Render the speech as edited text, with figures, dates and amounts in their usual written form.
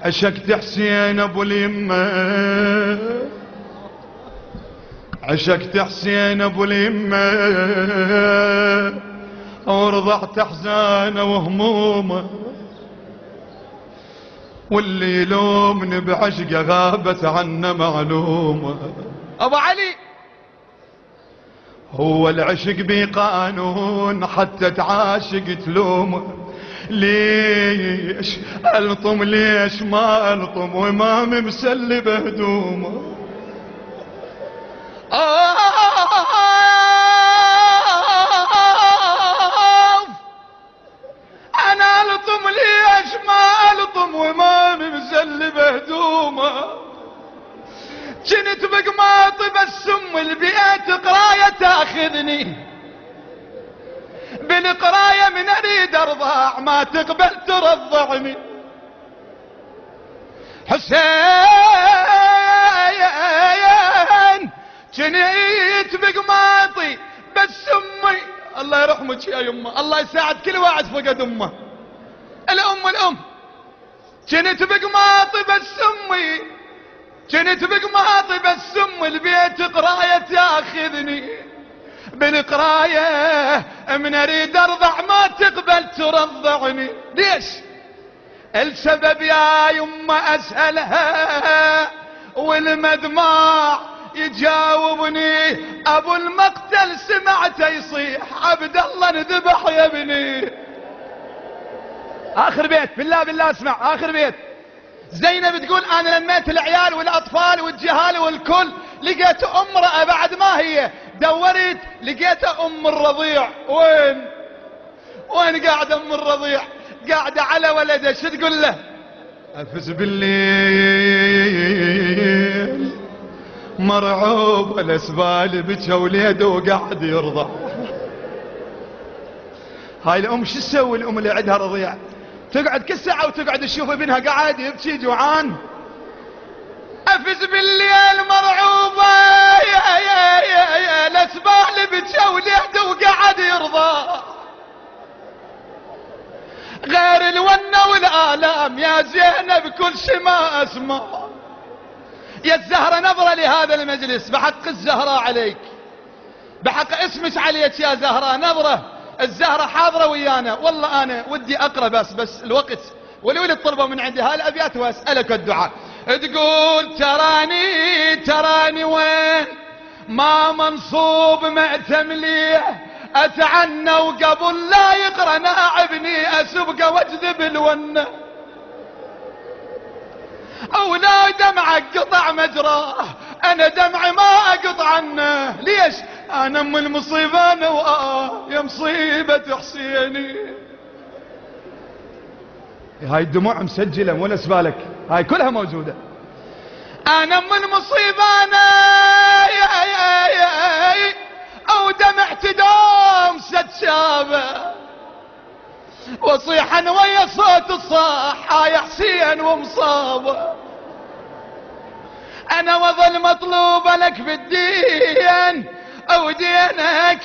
عشقت حسين ابو اليمه، عشقت حسين ابو اليمه، ورضعت احزانه وهمومه، واللي يلومني بعشقه غابت عنه معلومه. ابو علي هو العشق بقانون حتى تعاشق تلومه، ليش الطم ليش ما الطم وامام مسلب هدومه. انا الطم ليش ما الطم وامام مسلب هدومه. جنت بقماطي بس ام البيت قرايه تاخذني، بالقرايه من اريد ارضع ما تقبل ترضعني. حسين جنيت بقماطي بس امي، الله يرحمك يا يمه، الله يساعد كل واحد فقد امه. الام جنيت بقماطي بس امي، جنت بقماطي بس ام البيت قرايه تاخذني، بالقرايه من اريد ارضع ما تقبل ترضعني. ليش؟ السبب يا يمه اسالها والمدمع يجاوبني، ابو المقتل سمعته يصيح عبد الله انذبح يا ابني. اخر بيت بالله بالله اسمع اخر بيت. زينب تقول انا لميت العيال والاطفال والجهال والكل، لقيت امرأة بعد ما هي دورت لقيت ام الرضيع. وين قاعدة ام الرضيع؟ قاعدة على ولده. شو تقول له؟ افز بالليل مرعوب الاسبال بكى وليده وقاعد يرضع. هاي الام شو تسوي؟ الام اللي عندها رضيع تقعد كل ساعة وتقعد تشوف ابنها قاعد يبكي جوعان. افز بالليل مرعوبة يا الاسبال بكى وليده وقاعد يرضع، غير الونة والآلام يا زينب كل شي ما اسمع. يا الزهرة نظرة لهذا المجلس بحق الزهراء عليك، بحق اسمك عليك يا زهراء نظرة. الزهرة حاضرة ويانا، والله انا ودي اقرا بس الوقت والولد طلبوا من عندي هالابيات واسألك الدعاء. تقول تراني وين ما منصوب مأتم ليه، اتعنى وقبل لا يقرا ناعبني اسبقه واجذب الونه، اولا دمعك قطع مجراه انا دمعي ما اقطع عنه. ليش؟ انا ام المصيبه انا يا مصيبه حسيني. هاي الدموع مسجله مو نسبالك، هاي كلها موجوده. انا ام المصيبه انا يا او دمعت دوم ستشابه، وصيحا ويا صوت الصاح يا حسين ومصابه. انا وظل مطلوب لك بالدين او دينك